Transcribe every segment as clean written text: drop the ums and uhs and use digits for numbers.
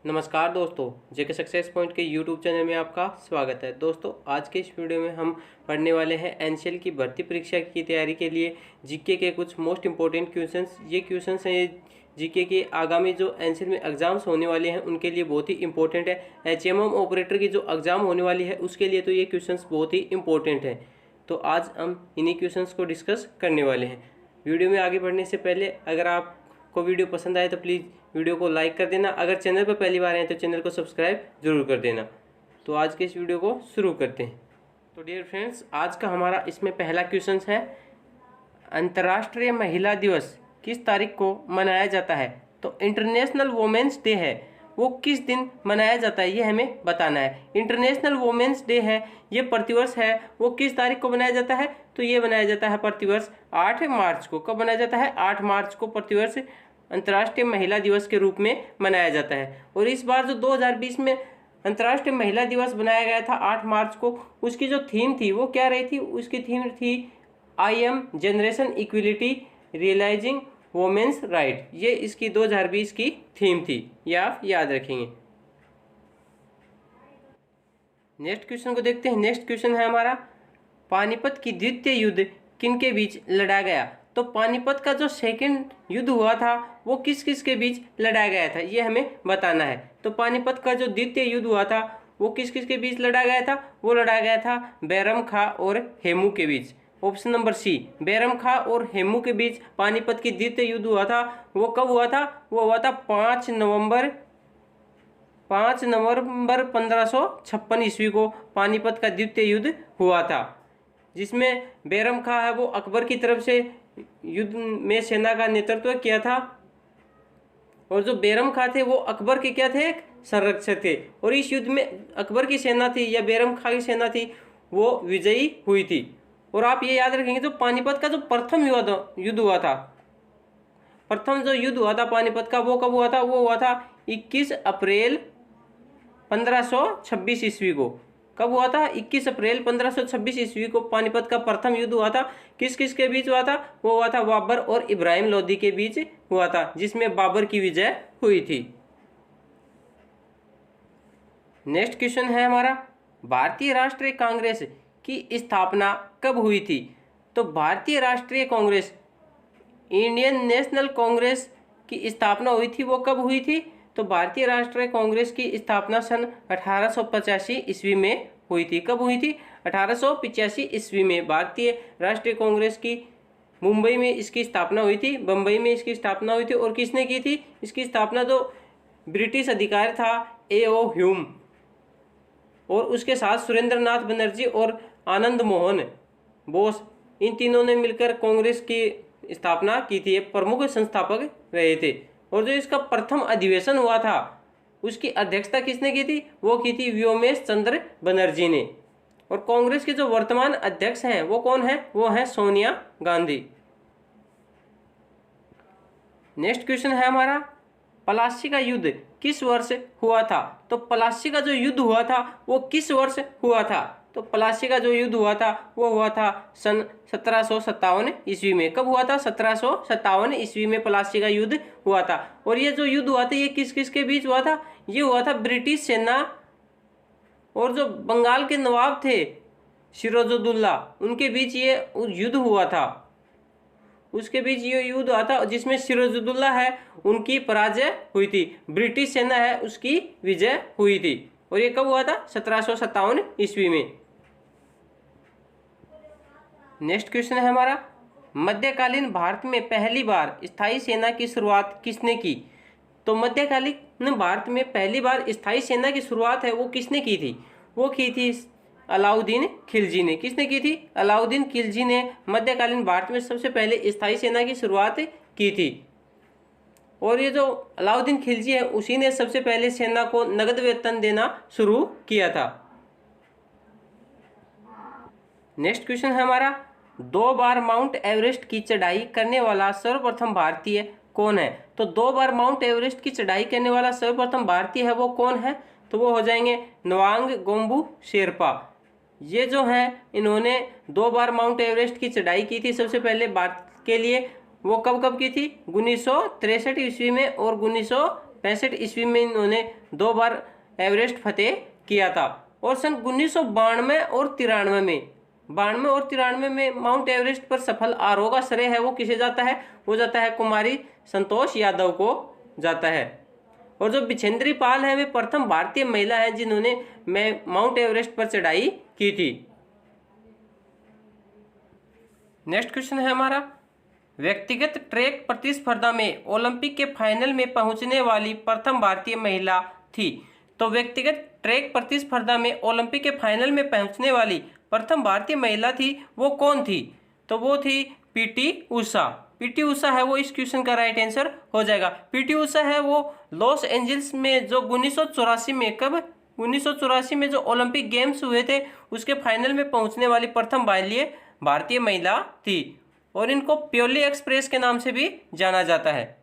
नमस्कार दोस्तों, जेके success point के यूट्यूब चैनल में आपका स्वागत है। दोस्तों, आज के इस वीडियो में हम पढ़ने वाले हैं एनसीएल की भर्ती परीक्षा की तैयारी के लिए जीके के कुछ मोस्ट इंपॉर्टेंट क्वेश्चंस। ये क्वेश्चंस हैं जीके के आगामी जो एनसीएल में एग्जाम्स होने वाले हैं उनके लिए बहुत ही इंपॉर्टेंट है। एचएमएम ऑपरेटर की जो एग्ज़ाम होने वाली है उसके लिए तो ये क्वेश्चंस बहुत ही इंपॉर्टेंट है। तो आज हम इन्हीं क्वेश्चंस को डिस्कस करने वाले हैं। वीडियो में आगे बढ़ने से पहले अगर आपको वीडियो पसंद आए तो प्लीज़ वीडियो को लाइक कर देना। अगर चैनल पर पहली बार आए तो चैनल को सब्सक्राइब जरूर कर देना। तो आज के इस वीडियो को शुरू करते हैं। तो डियर फ्रेंड्स, आज का हमारा इसमें पहला क्वेश्चन है, अंतर्राष्ट्रीय महिला दिवस किस तारीख को मनाया जाता है? तो इंटरनेशनल वुमेन्स डे है, वो किस दिन मनाया जाता है ये हमें बताना है। इंटरनेशनल वुमेन्स डे है, ये प्रतिवर्ष है, वो किस तारीख को मनाया जाता है? तो ये मनाया जाता है प्रतिवर्ष 8 मार्च को। कब मनाया जाता है? 8 मार्च को प्रतिवर्ष अंतर्राष्ट्रीय महिला दिवस के रूप में मनाया जाता है। और इस बार जो 2020 में अंतर्राष्ट्रीय महिला दिवस बनाया गया था 8 मार्च को, उसकी जो थीम थी वो क्या रही थी? उसकी थीम थी I am generation equality realizing women's right. ये इसकी 2020 की थीम थी, ये आप याद रखेंगे। नेक्स्ट क्वेश्चन को देखते हैं। नेक्स्ट क्वेश्चन है हमारा, पानीपत की द्वितीय युद्ध किनके बीच लड़ा गया? तो पानीपत का जो सेकंड युद्ध हुआ था वो किस किस के बीच लड़ा गया था ये हमें बताना है। तो पानीपत का जो द्वितीय युद्ध हुआ था वो किस किस के बीच लड़ा गया था? वो लड़ा गया था बैरम खां और हेमू के बीच। ऑप्शन नंबर सी, बैरम खां और हेमू के बीच पानीपत की द्वितीय युद्ध हुआ था। वो कब हुआ था? वो हुआ था 5 नवंबर 1556 ईस्वी को पानीपत का द्वितीय युद्ध हुआ था, जिसमें बैरम खां है वो अकबर की तरफ से युद्ध में सेना का नेतृत्व किया था। और जो बैरम खां थे वो अकबर के क्या थे? एक संरक्षक थे। और इस युद्ध में अकबर की सेना थी या बैरम खां की सेना थी वो विजयी हुई थी। और आप ये याद रखेंगे, जो पानीपत का जो प्रथम युद्ध हुआ था, प्रथम जो युद्ध हुआ था पानीपत का, वो कब हुआ था? वो हुआ था 21 अप्रैल 1526 ईस्वी को। कब हुआ था? 21 अप्रैल 1526 ईस्वी को पानीपत का प्रथम युद्ध हुआ था। किस किस के बीच हुआ था? वो हुआ था बाबर और इब्राहिम लोदी के बीच हुआ था, जिसमें बाबर की विजय हुई थी। नेक्स्ट क्वेश्चन है हमारा, भारतीय राष्ट्रीय कांग्रेस की स्थापना कब हुई थी? तो भारतीय राष्ट्रीय कांग्रेस, इंडियन नेशनल कांग्रेस की स्थापना हुई थी, वो कब हुई थी? तो भारतीय राष्ट्रीय कांग्रेस की स्थापना सन 1885 ईस्वी में हुई थी। कब हुई थी? 1885 ईस्वी में भारतीय राष्ट्रीय कांग्रेस की मुंबई में इसकी स्थापना हुई थी, बम्बई में इसकी स्थापना हुई थी। और किसने की थी इसकी स्थापना? जो ब्रिटिश अधिकारी था A.O. ह्यूम, और उसके साथ सुरेंद्र नाथ बनर्जी और आनंद मोहन बोस, इन तीनों ने मिलकर कांग्रेस की स्थापना की थी। प्रमुख संस्थापक रहे थे। और जो इसका प्रथम अधिवेशन हुआ था उसकी अध्यक्षता किसने की थी? वो की थी व्योमेश चंद्र बनर्जी ने। और कांग्रेस के जो वर्तमान अध्यक्ष हैं वो कौन है? वो है सोनिया गांधी। नेक्स्ट क्वेश्चन है हमारा, प्लासी का युद्ध किस वर्ष हुआ था? तो प्लासी का जो युद्ध हुआ था वो किस वर्ष हुआ था? तो प्लासी का जो युद्ध हुआ था वो हुआ था सन 1757 ईस्वी में। कब हुआ था? 1757 ईस्वी में प्लासी का युद्ध हुआ था। और ये जो युद्ध हुआ था ये किस किस के बीच हुआ था? ये हुआ था ब्रिटिश सेना और जो बंगाल के नवाब थे सिराजुद्दौला, उनके बीच ये युद्ध हुआ था। उसके बीच ये युद्ध हुआ था जिसमें सिराजुद्दौला है उनकी पराजय हुई थी, ब्रिटिश सेना है उसकी विजय हुई थी। और ये कब हुआ था? 1757 ईस्वी में। नेक्स्ट क्वेश्चन है हमारा, मध्यकालीन भारत में पहली बार स्थायी सेना की शुरुआत किसने की? तो मध्यकालीन भारत में पहली बार स्थायी सेना की शुरुआत है वो किसने की थी? वो की थी अलाउद्दीन खिलजी ने। किसने की थी? अलाउद्दीन खिलजी ने मध्यकालीन भारत में सबसे पहले स्थायी सेना की शुरुआत की थी। और ये जो अलाउद्दीन खिलजी है उसी ने सबसे पहले सेना को नगद वेतन देना शुरू किया था। नेक्स्ट क्वेश्चन है हमारा, 2 बार माउंट एवरेस्ट की चढ़ाई करने वाला सर्वप्रथम भारतीय कौन है? तो 2 बार माउंट एवरेस्ट की चढ़ाई करने वाला सर्वप्रथम भारतीय है वो कौन है? तो वो हो जाएंगे नवांग गोम्बू शेरपा। ये जो हैं इन्होंने 2 बार माउंट एवरेस्ट की चढ़ाई की थी सबसे पहले भारत के लिए। वो कब कब की थी? 1963 ईस्वी में और 1965 ईस्वी में इन्होंने 2 बार एवरेस्ट फतेह किया था। और सन 1992 और 93 में माउंट एवरेस्ट पर सफल आरोह का श्रेय है वो किसे जाता है? वो जाता है कुमारी संतोष यादव को जाता है। और जो बिछेंद्री पाल है वे प्रथम भारतीय महिला है जिन्होंने माउंट एवरेस्ट पर चढ़ाई की थी। नेक्स्ट क्वेश्चन है हमारा, व्यक्तिगत ट्रैक प्रतिस्पर्धा में ओलंपिक के फाइनल में पहुंचने वाली प्रथम भारतीय महिला थी। तो व्यक्तिगत ट्रैक प्रतिस्पर्धा में ओलंपिक के फाइनल में पहुंचने वाली प्रथम भारतीय महिला थी, वो कौन थी? तो वो थी पीटी उषा। पीटी उषा है वो इस क्वेश्चन का राइट आंसर हो जाएगा। पीटी उषा है वो लॉस एंजल्स में जो 1984 में जो ओलंपिक गेम्स हुए थे उसके फाइनल में पहुंचने वाली प्रथम भारतीय महिला थी। और इनको प्योली एक्सप्रेस के नाम से भी जाना जाता है।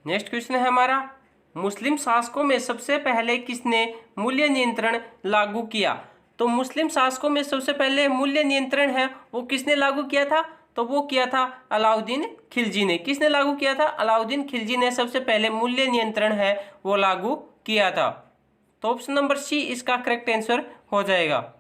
नेक्स्ट क्वेश्चन है हमारा, मुस्लिम शासकों में सबसे पहले किसने मूल्य नियंत्रण लागू किया? तो मुस्लिम शासकों में सबसे पहले मूल्य नियंत्रण है वो किसने लागू किया था? तो वो किया था अलाउद्दीन खिलजी ने। किसने लागू किया था? अलाउद्दीन खिलजी ने सबसे पहले मूल्य नियंत्रण है वो लागू किया था। तो ऑप्शन नंबर सी इसका करेक्ट आंसर हो जाएगा।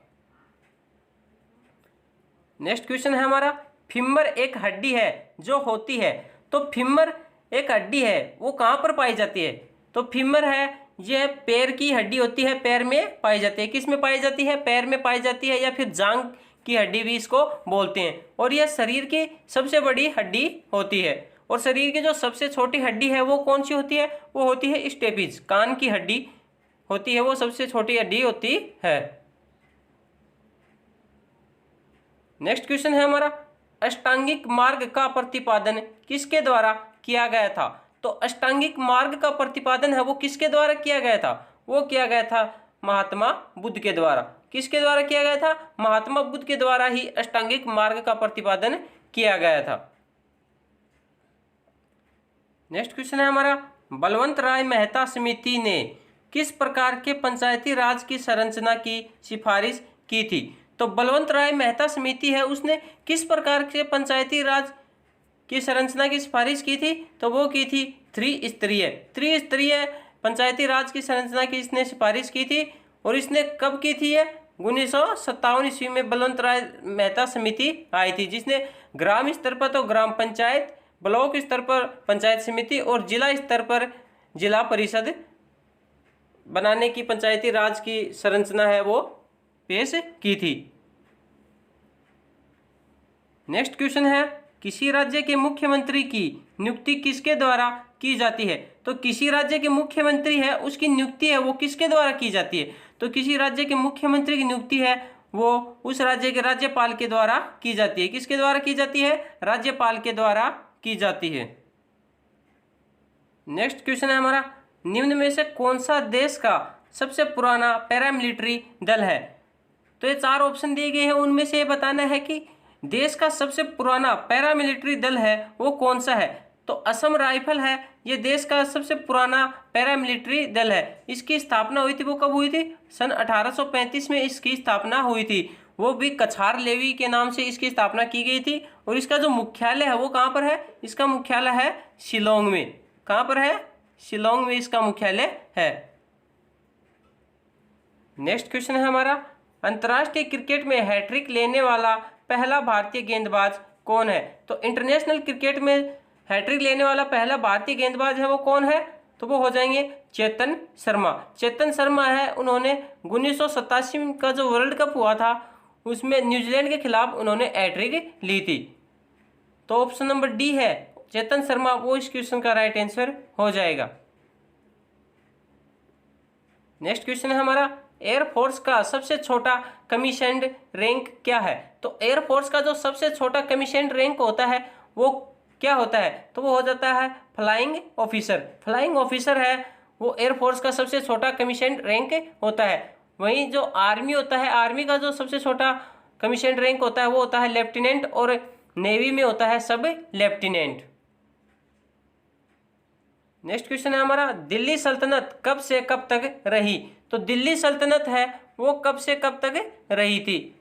नेक्स्ट क्वेश्चन है हमारा, फीमर एक हड्डी है जो होती है। तो फीमर एक हड्डी है वो कहाँ पर पाई जाती है? तो फीमर है यह पैर की हड्डी होती है, पैर में पाई जाती है। किस में पाई जाती है? पैर में पाई जाती है, या फिर जांग की हड्डी भी इसको बोलते हैं। और यह शरीर की सबसे बड़ी हड्डी होती है। और शरीर की जो सबसे छोटी हड्डी है वो कौन सी होती है? वो होती है स्टेपिज। कान की हड्डी होती है वो सबसे छोटी हड्डी होती है। नेक्स्ट क्वेश्चन है हमारा, अष्टांगिक मार्ग का प्रतिपादन किसके द्वारा किया गया था? तो अष्टांगिक मार्ग का प्रतिपादन है वो किसके द्वारा किया गया था? वो किया गया था महात्मा बुद्ध के द्वारा। किसके द्वारा किया गया था? महात्मा बुद्ध के द्वारा ही अष्टांगिक मार्ग का प्रतिपादन किया गया था। नेक्स्ट क्वेश्चन है हमारा, बलवंत राय मेहता समिति ने किस प्रकार के पंचायती राज की संरचना की सिफारिश की थी? तो बलवंत राय मेहता समिति है उसने किस प्रकार के पंचायती राज की संरचना की सिफारिश की थी? तो वो की थी त्रिस्तरीय पंचायती राज की संरचना की इसने सिफारिश की थी। और इसने कब की थी? 1957 ईस्वी में बलवंत राय मेहता समिति आई थी, जिसने ग्राम स्तर पर तो ग्राम पंचायत, ब्लॉक स्तर पर पंचायत समिति और जिला स्तर पर जिला परिषद बनाने की पंचायती राज की संरचना है वो पेश की थी। नेक्स्ट क्वेश्चन है, किसी राज्य के मुख्यमंत्री की नियुक्ति किसके द्वारा की जाती है? तो किसी राज्य के मुख्यमंत्री है उसकी नियुक्ति है वो किसके द्वारा की जाती है? तो किसी राज्य के मुख्यमंत्री की नियुक्ति है वो उस राज्य के राज्यपाल के द्वारा की जाती है। किसके द्वारा की जाती है? राज्यपाल के द्वारा की जाती है। नेक्स्ट क्वेश्चन है हमारा, निम्न में से कौन सा देश का सबसे पुराना पैरामिलिट्री दल है? तो ये 4 ऑप्शन दिए गए हैं, उनमें से बताना है कि देश का सबसे पुराना पैरामिलिट्री दल है वो कौन सा है। तो असम राइफल है ये देश का सबसे पुराना पैरामिलिट्री दल है। इसकी स्थापना हुई थी वो कब हुई थी? सन 1835 में इसकी स्थापना हुई थी। वो भी कछार लेवी के नाम से इसकी स्थापना की गई थी। और इसका जो मुख्यालय है वो कहाँ पर है? इसका मुख्यालय है शिलोंग में। कहाँ पर है? शिलोंग में इसका मुख्यालय है। नेक्स्ट क्वेश्चन है हमारा, अंतर्राष्ट्रीय क्रिकेट में हैट्रिक लेने वाला पहला भारतीय गेंदबाज कौन है? तो इंटरनेशनल क्रिकेट में हैट्रिक लेने वाला पहला भारतीय गेंदबाज है वो कौन है? तो वो हो जाएंगे चेतन शर्मा। चेतन शर्मा है, उन्होंने 1987 का जो वर्ल्ड कप हुआ था उसमें न्यूजीलैंड के खिलाफ उन्होंने हैट्रिक ली थी। तो ऑप्शन नंबर डी है चेतन शर्मा, वो इस क्वेश्चन का राइट आंसर हो जाएगा। नेक्स्ट क्वेश्चन है हमारा, एयरफोर्स का सबसे छोटा कमीशन्ड रैंक क्या है? तो एयरफोर्स का जो सबसे छोटा कमीशन्ड रैंक होता है वो क्या होता है? तो वो हो जाता है फ्लाइंग ऑफिसर। फ्लाइंग ऑफिसर है वो एयरफोर्स का सबसे छोटा कमीशन्ड रैंक होता है। वहीं जो आर्मी होता है, आर्मी का जो सबसे छोटा कमीशन्ड रैंक होता है वो होता है लेफ्टिनेंट, और नेवी में होता है सब लेफ्टिनेंट। नेक्स्ट क्वेश्चन है हमारा, दिल्ली सल्तनत कब से कब तक रही? तो दिल्ली सल्तनत है वो कब से कब तक रही थी?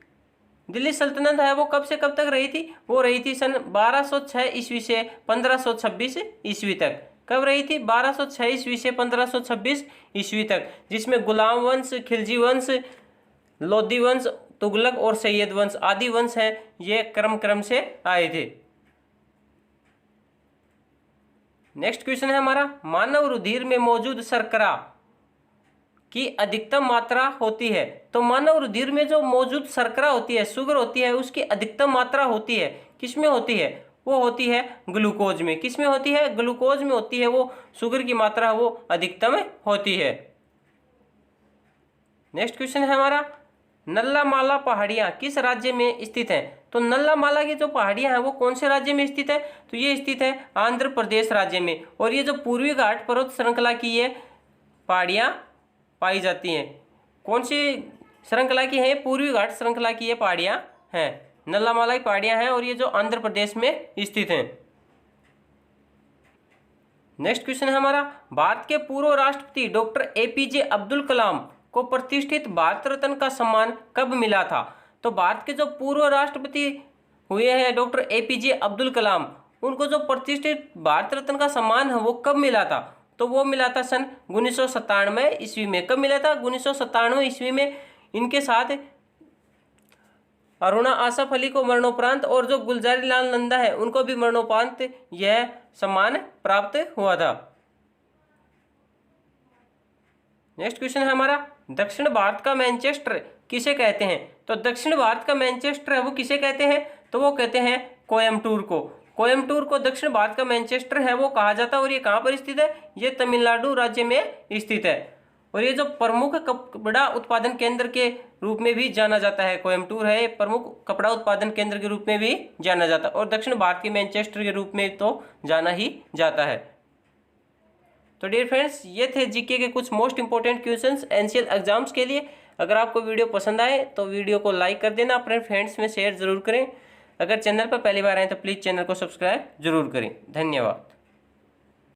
दिल्ली सल्तनत है वो कब से कब तक रही थी? वो रही थी सन 1206 ईस्वी से 1526 ईस्वी तक। कब रही थी? 1206 ईस्वी से 1526 ईस्वी तक, जिसमें गुलाम वंश, खिलजी वंश, लोधी वंश, तुगलक और सैयद वंश आदि वंश हैं, ये क्रम से आए थे। नेक्स्ट क्वेश्चन है हमारा, मानव रुधिर में मौजूद शर्करा की अधिकतम मात्रा होती है। तो मानव रुधिर में जो मौजूद शर्करा होती है, शुगर होती है, उसकी अधिकतम मात्रा होती है, किसमें होती है? वो होती है ग्लूकोज में। किसमें होती है? ग्लूकोज में होती है। वो शुगर की मात्रा वो अधिकतम होती है। नेक्स्ट क्वेश्चन है हमारा, नल्लामाला पहाड़ियाँ किस राज्य में स्थित हैं? तो नल्लामाला की जो पहाड़ियाँ हैं वो कौन से राज्य में स्थित है? तो ये स्थित है आंध्र प्रदेश राज्य में। और ये जो पूर्वी घाट पर्वत श्रृंखला की ये पहाड़ियाँ पाई जाती हैं। कौन सी श्रृंखला की है? पूर्वी घाट श्रृंखला की ये पहाड़ियाँ हैं, नल्लामाला की पहाड़ियाँ हैं, और ये जो आंध्र प्रदेश में स्थित हैं। नेक्स्ट क्वेश्चन है हमारा, भारत के पूर्व राष्ट्रपति डॉक्टर APJ अब्दुल कलाम को प्रतिष्ठित भारत रत्न का सम्मान कब मिला था? तो भारत के जो पूर्व राष्ट्रपति हुए हैं डॉक्टर APJ अब्दुल कलाम, उनको जो प्रतिष्ठित भारत रत्न का सम्मान है वो कब मिला था? तो वो मिला था सन 1997 ईस्वी में। कब मिला था? 1997 ईस्वी में। इनके साथ अरुणा आसफ अली को मरणोपरांत और जो गुलजारी लाल नंदा है उनको भी मरणोपरांत यह सम्मान प्राप्त हुआ था। नेक्स्ट क्वेश्चन है हमारा, दक्षिण भारत का मैनचेस्टर किसे कहते हैं? तो दक्षिण भारत का मैनचेस्टर है वो किसे कहते हैं? तो वो कहते हैं कोयम्बटूर को। कोयम्बटूर को दक्षिण भारत का मैनचेस्टर है वो कहा जाता है। और ये कहाँ पर स्थित है? ये तमिलनाडु राज्य में स्थित है। और ये जो प्रमुख कपड़ा उत्पादन केंद्र के रूप में भी जाना जाता है, कोयम्बटूर है ये प्रमुख कपड़ा उत्पादन केंद्र के रूप में भी जाना जाता है, और दक्षिण भारत के मैनचेस्टर के रूप में तो जाना ही जाता है। तो डियर फ्रेंड्स, ये थे जीके के कुछ most important questions NCL exams के लिए। अगर आपको वीडियो पसंद आए तो वीडियो को लाइक कर देना, अपने फ्रेंड्स में शेयर जरूर करें। अगर चैनल पर पहली बार आए तो प्लीज़ चैनल को सब्सक्राइब जरूर करें। धन्यवाद।